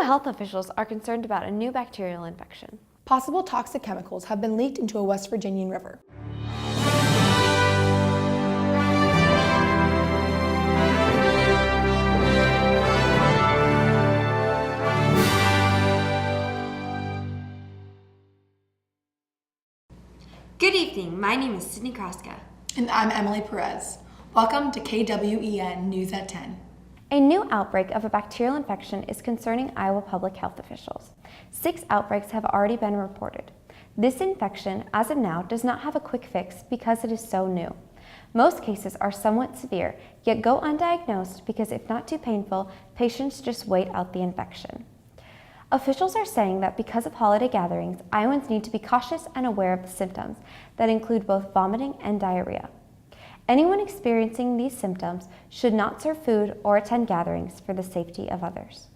health officials are concerned about a new bacterial infection. Possible toxic chemicals have been leaked into a West Virginian river. Good evening, my name is Sydney Kraska. And I'm Emily Perez. Welcome to KWEN News at 10. A new outbreak of a bacterial infection is concerning Iowa public health officials. 6 outbreaks have already been reported. This infection, as of now, does not have a quick fix because it is so new. Most cases are somewhat severe, yet go undiagnosed because if not too painful, patients just wait out the infection. Officials are saying that because of holiday gatherings, Iowans need to be cautious and aware of the symptoms that include both vomiting and diarrhea. Anyone experiencing these symptoms should not serve food or attend gatherings for the safety of others.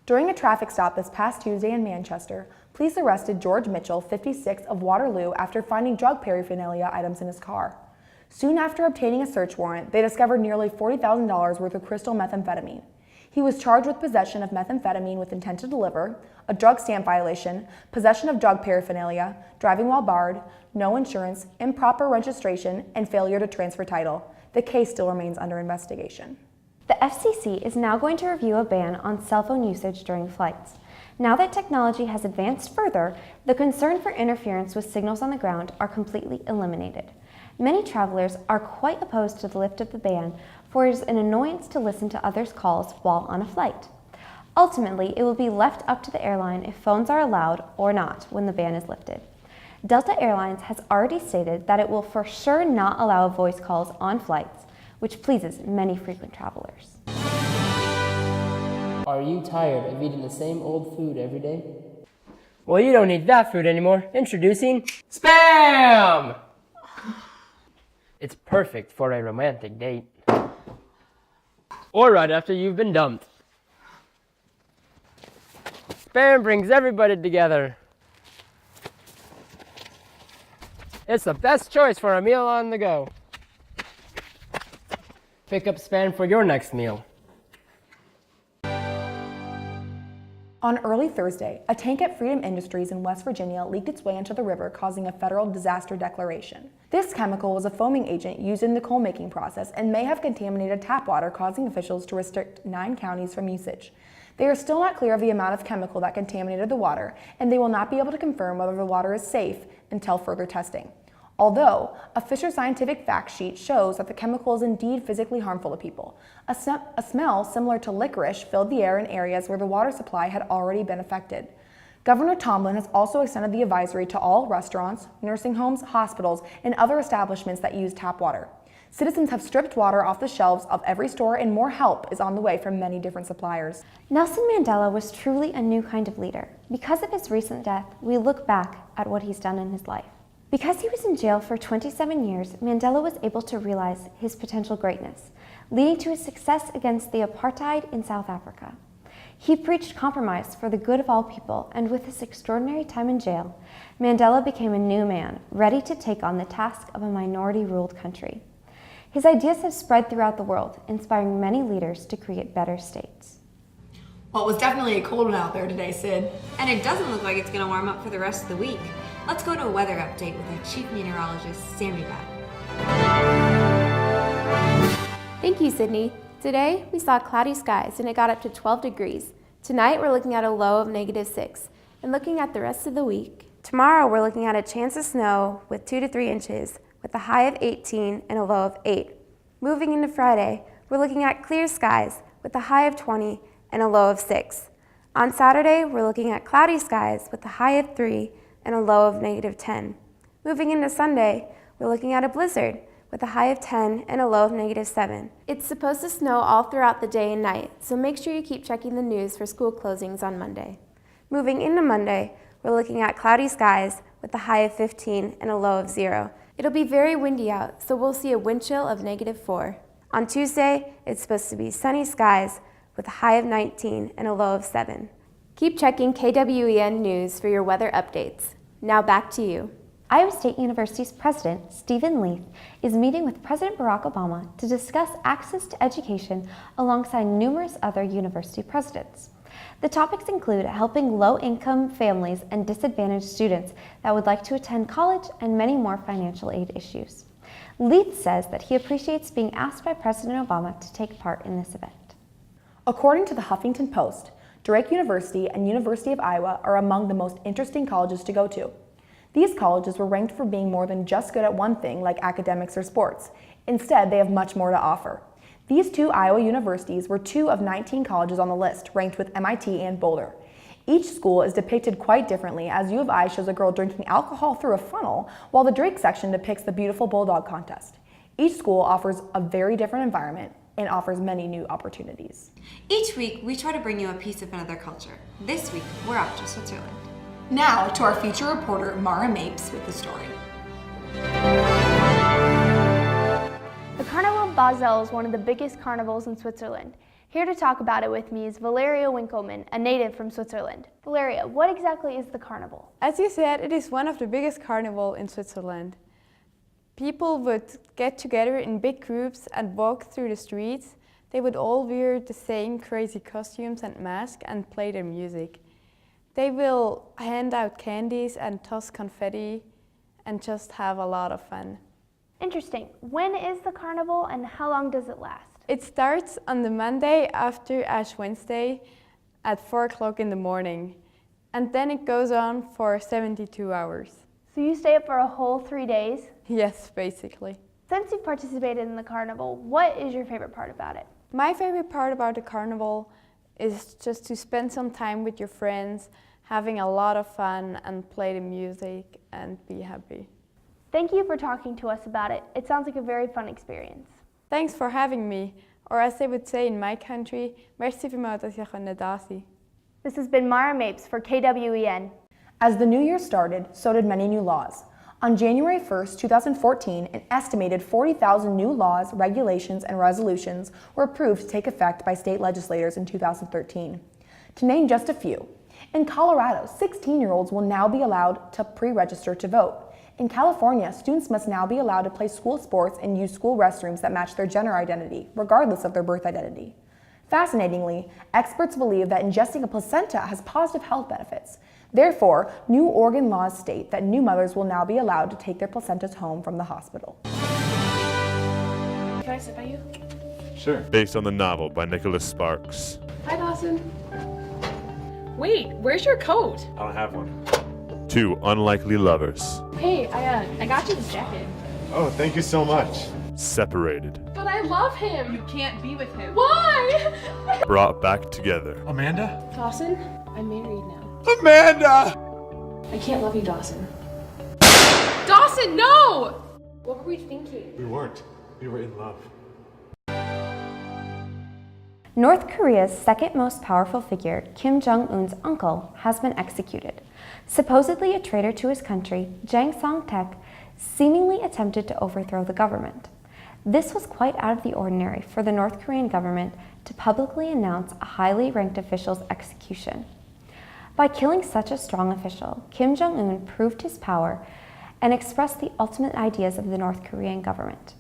During a traffic stop this past Tuesday in Manchester, police arrested George Mitchell, 56, of Waterloo after finding drug paraphernalia items in his car. Soon after obtaining a search warrant, they discovered nearly $40,000 worth of crystal methamphetamine. He was charged with possession of methamphetamine with intent to deliver, a drug stamp violation, possession of drug paraphernalia, driving while barred, no insurance, improper registration, and failure to transfer title. The case still remains under investigation. The FCC is now going to review a ban on cell phone usage during flights. Now that technology has advanced further, the concern for interference with signals on the ground are completely eliminated. Many travelers are quite opposed to the lift of the ban, for it is an annoyance to listen to others' calls while on a flight. Ultimately, it will be left up to the airline if phones are allowed or not when the ban is lifted. Delta Airlines has already stated that it will for sure not allow voice calls on flights, which pleases many frequent travelers. Are you tired of eating the same old food every day? Well, you don't need that food anymore. Introducing Spam! It's perfect for a romantic date. Or right after you've been dumped. Spam brings everybody together. It's the best choice for a meal on the go. Pick up Spam for your next meal. On early Thursday, a tank at Freedom Industries in West Virginia leaked its way into the river, causing a federal disaster declaration. This chemical was a foaming agent used in the coal-making process and may have contaminated tap water, causing officials to restrict 9 counties from usage. They are still not clear of the amount of chemical that contaminated the water, and they will not be able to confirm whether the water is safe until further testing. Although, a Fisher scientific fact sheet shows that the chemical is indeed physically harmful to people. A smell similar to licorice filled the air in areas where the water supply had already been affected. Governor Tomlin has also extended the advisory to all restaurants, nursing homes, hospitals, and other establishments that use tap water. Citizens have stripped water off the shelves of every store, and more help is on the way from many different suppliers. Nelson Mandela was truly a new kind of leader. Because of his recent death, we look back at what he's done in his life. Because he was in jail for 27 years, Mandela was able to realize his potential greatness, leading to his success against the apartheid in South Africa. He preached compromise for the good of all people, and with his extraordinary time in jail, Mandela became a new man, ready to take on the task of a minority-ruled country. His ideas have spread throughout the world, inspiring many leaders to create better states. Well, it was definitely a cold one out there today, Sid. And it doesn't look like it's going to warm up for the rest of the week. Let's go to a weather update with our chief meteorologist, Sammy Bad. Thank you, Sydney. Today, we saw cloudy skies and it got up to 12 degrees. Tonight, we're looking at a low of -6. And looking at the rest of the week, tomorrow we're looking at a chance of snow with 2 to 3 inches with a high of 18 and a low of 8. Moving into Friday, we're looking at clear skies with a high of 20 and a low of 6. On Saturday, we're looking at cloudy skies with a high of 3 and a low of -10. Moving into Sunday, we're looking at a blizzard with a high of 10 and a low of -7. It's supposed to snow all throughout the day and night, so make sure you keep checking the news for school closings on Monday. Moving into Monday, we're looking at cloudy skies with a high of 15 and a low of 0. It'll be very windy out, so we'll see a wind chill of -4. On Tuesday, it's supposed to be sunny skies with a high of 19 and a low of 7. Keep checking KWEN News for your weather updates. Now back to you. Iowa State University's president, Stephen Leith, is meeting with President Barack Obama to discuss access to education alongside numerous other university presidents. The topics include helping low-income families and disadvantaged students that would like to attend college and many more financial aid issues. Leith says that he appreciates being asked by President Obama to take part in this event. According to the Huffington Post, Drake University and University of Iowa are among the most interesting colleges to go to. These colleges were ranked for being more than just good at one thing like academics or sports. Instead, they have much more to offer. These two Iowa universities were 2 of 19 colleges on the list, ranked with MIT and Boulder. Each school is depicted quite differently, as U of I shows a girl drinking alcohol through a funnel, while the Drake section depicts the beautiful bulldog contest. Each school offers a very different environment and offers many new opportunities. Each week, we try to bring you a piece of another culture. This week, we're off to Switzerland. Now to our feature reporter, Mara Mapes, with the story. The Carnival of Basel is one of the biggest carnivals in Switzerland. Here to talk about it with me is Valeria Winkelmann, a native from Switzerland. Valeria, what exactly is the carnival? As you said, it is one of the biggest carnivals in Switzerland. People would get together in big groups and walk through the streets. They would all wear the same crazy costumes and masks and play their music. They will hand out candies and toss confetti and just have a lot of fun. Interesting. When is the carnival and how long does it last? It starts on the Monday after Ash Wednesday at 4 o'clock in the morning, and then it goes on for 72 hours. So you stay up for a whole 3 days? Yes, basically. Since you've participated in the carnival, what is your favorite part about it? My favorite part about the carnival is just to spend some time with your friends, having a lot of fun and play the music and be happy. Thank you for talking to us about it. It sounds like a very fun experience. Thanks for having me, or as they would say in my country, merci vielmals dat je kon da zijn. This has been Mara Mapes for KWEN. As the new year started, so did many new laws. On January 1st, 2014, an estimated 40,000 new laws, regulations, and resolutions were approved to take effect by state legislators in 2013. To name just a few, in Colorado, 16-year-olds will now be allowed to pre-register to vote. In California, students must now be allowed to play school sports and use school restrooms that match their gender identity, regardless of their birth identity. Fascinatingly, experts believe that ingesting a placenta has positive health benefits. Therefore, new Oregon laws state that new mothers will now be allowed to take their placentas home from the hospital. Can I sit by you? Sure. Based on the novel by Nicholas Sparks. Hi, Dawson. Wait, where's your coat? I don't have one. 2 unlikely lovers. Hey, I got you this jacket. Oh, thank you so much. Separated. But I love him. You can't be with him. Why? Brought back together. Amanda? Dawson, I'm married now. Amanda! I can't love you, Dawson. Dawson, no! What were we thinking? We weren't. We were in love. North Korea's second most powerful figure, Kim Jong-un's uncle, has been executed. Supposedly a traitor to his country, Jang Song-taek seemingly attempted to overthrow the government. This was quite out of the ordinary for the North Korean government to publicly announce a highly ranked official's execution. By killing such a strong official, Kim Jong-un proved his power and expressed the ultimate ideas of the North Korean government.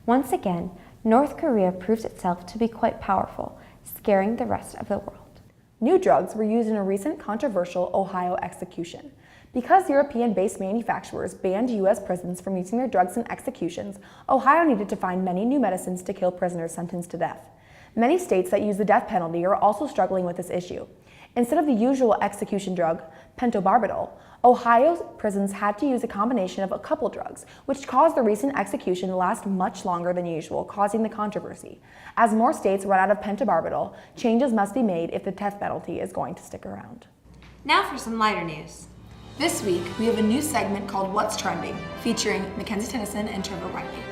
Once again, North Korea proves itself to be quite powerful, scaring the rest of the world. New drugs were used in a recent controversial Ohio execution. Because European-based manufacturers banned U.S. prisons from using their drugs in executions, Ohio needed to find many new medicines to kill prisoners sentenced to death. Many states that use the death penalty are also struggling with this issue. Instead of the usual execution drug, pentobarbital, Ohio's prisons had to use a combination of a couple drugs, which caused the recent execution to last much longer than usual, causing the controversy. As more states run out of pentobarbital, changes must be made if the death penalty is going to stick around. Now for some lighter news. This week, we have a new segment called What's Trending, featuring Mackenzie Tennyson and Trevor Riley.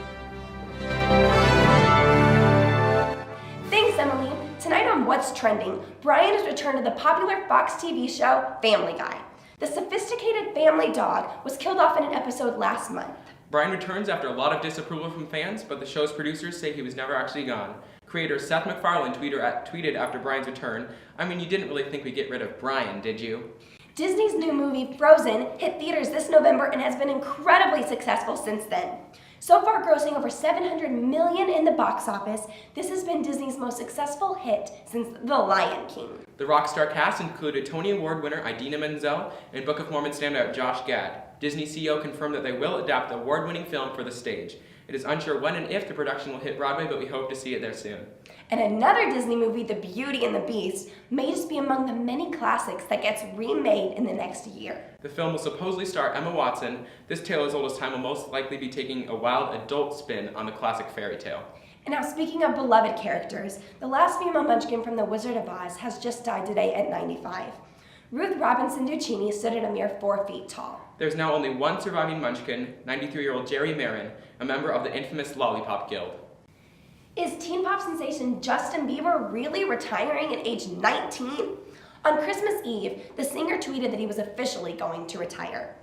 Thanks, Emily. Tonight on What's Trending, Brian has returned to the popular Fox TV show Family Guy. The sophisticated family dog was killed off in an episode last month. Brian returns after a lot of disapproval from fans, but the show's producers say he was never actually gone. Creator Seth MacFarlane tweeted after Brian's return, "I mean, you didn't really think we'd get rid of Brian, did you?" Disney's new movie Frozen hit theaters this November and has been incredibly successful since then. So far grossing over $700 million in the box office, this has been Disney's most successful hit since The Lion King. The rock star cast included Tony Award winner Idina Menzel and Book of Mormon standout Josh Gad. Disney CEO confirmed that they will adapt the award-winning film for the stage. It is unsure when and if the production will hit Broadway, but we hope to see it there soon. And another Disney movie, The Beauty and the Beast, may just be among the many classics that gets remade in the next year. The film will supposedly star Emma Watson. This tale as old as time will most likely be taking a wild adult spin on the classic fairy tale. And now, speaking of beloved characters, the last female Munchkin from The Wizard of Oz has just died today at 95. Ruth Robinson Ducini stood at a mere 4 feet tall. There's now only one surviving Munchkin, 93-year-old Jerry Marin, a member of the infamous Lollipop Guild. Is teen pop sensation Justin Bieber really retiring at age 19? On Christmas Eve, the singer tweeted that he was officially going to retire.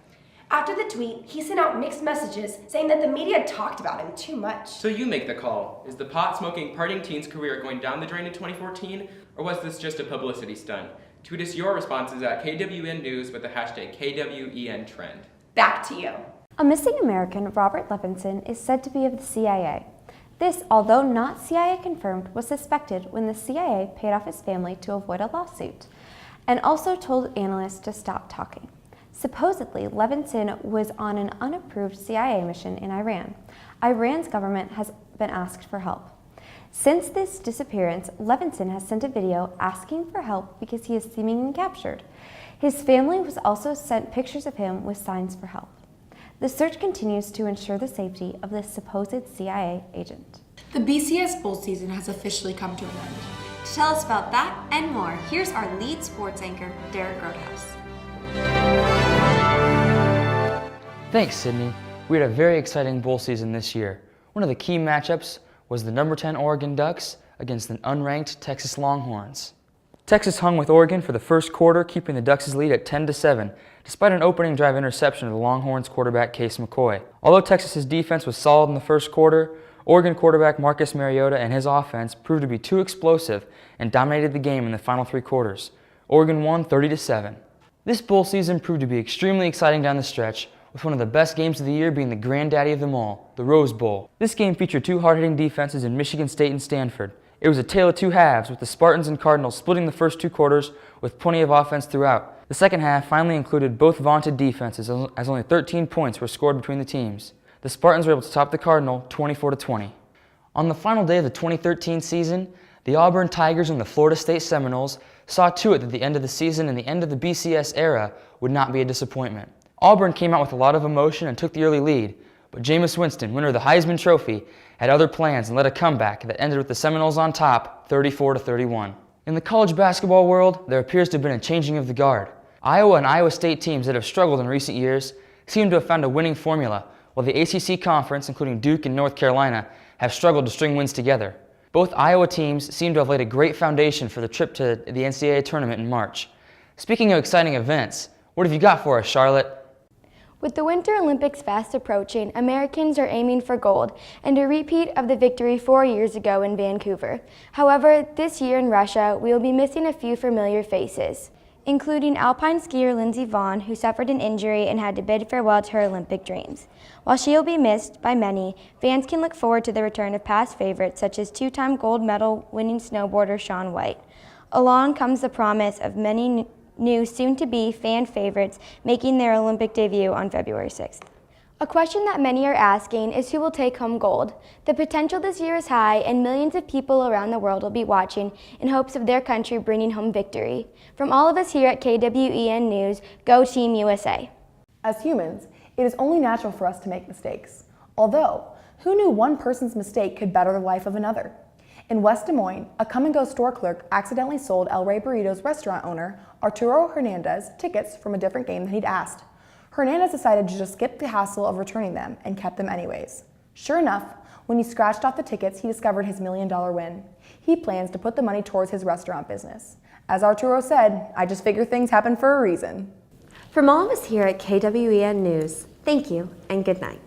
After the tweet, he sent out mixed messages saying that the media talked about him too much. So you make the call. Is the pot-smoking, partying teen's career going down the drain in 2014, or was this just a publicity stunt? Tweet us your responses at KWEN News with the hashtag KWENTrend. Back to you. A missing American, Robert Levinson, is said to be of the CIA. This, although not CIA confirmed, was suspected when the CIA paid off his family to avoid a lawsuit, and also told analysts to stop talking. Supposedly, Levinson was on an unapproved CIA mission in Iran. Iran's government has been asked for help. Since this disappearance, Levinson has sent a video asking for help because he is seemingly captured. His family was also sent pictures of him with signs for help. The search continues to ensure the safety of this supposed CIA agent. The BCS bowl season has officially come to an end. To tell us about that and more, here's our lead sports anchor, Derek Roadhouse. Thanks, Sydney. We had a very exciting bowl season this year. One of the key matchups was the number 10 Oregon Ducks against the unranked Texas Longhorns. Texas hung with Oregon for the first quarter, keeping the Ducks' lead at 10-7, despite an opening drive interception of the Longhorns quarterback Case McCoy. Although Texas' defense was solid in the first quarter, Oregon quarterback Marcus Mariota and his offense proved to be too explosive and dominated the game in the final 3 quarters. Oregon won 30-7. This bowl season proved to be extremely exciting down the stretch, with one of the best games of the year being the granddaddy of them all, the Rose Bowl. This game featured 2 hard-hitting defenses in Michigan State and Stanford. It was a tale of 2 halves, with the Spartans and Cardinals splitting the first 2 quarters with plenty of offense throughout. The second half finally included both vaunted defenses, as only 13 points were scored between the teams. The Spartans were able to top the Cardinal 24-20. On the final day of the 2013 season, the Auburn Tigers and the Florida State Seminoles saw to it that the end of the season and the end of the BCS era would not be a disappointment. Auburn came out with a lot of emotion and took the early lead, but Jameis Winston, winner of the Heisman Trophy, had other plans and led a comeback that ended with the Seminoles on top, 34-31. In the college basketball world, there appears to have been a changing of the guard. Iowa and Iowa State teams that have struggled in recent years seem to have found a winning formula, while the ACC Conference, including Duke and North Carolina, have struggled to string wins together. Both Iowa teams seem to have laid a great foundation for the trip to the NCAA tournament in March. Speaking of exciting events, what have you got for us, Charlotte? With the Winter Olympics fast approaching, Americans are aiming for gold and a repeat of the victory 4 years ago in Vancouver. However, this year in Russia, we will be missing a few familiar faces, including alpine skier Lindsey Vonn, who suffered an injury and had to bid farewell to her Olympic dreams. While she will be missed by many, fans can look forward to the return of past favorites such as 2-time gold medal winning snowboarder Shaun White. Along comes the promise of many new soon-to-be fan favorites making their Olympic debut on February 6th. A question that many are asking is who will take home gold. The potential this year is high, and millions of people around the world will be watching in hopes of their country bringing home victory. From all of us here at KWEN News, go Team USA! As humans, it is only natural for us to make mistakes. Although, who knew one person's mistake could better the life of another? In West Des Moines, a come-and-go store clerk accidentally sold El Rey Burritos restaurant owner Arturo Hernandez tickets from a different game than he'd asked. Hernandez decided to just skip the hassle of returning them and kept them anyways. Sure enough, when he scratched off the tickets, he discovered his $1 million win. He plans to put the money towards his restaurant business. As Arturo said, "I just figure things happen for a reason." From all of us here at KWEN News, thank you and good night.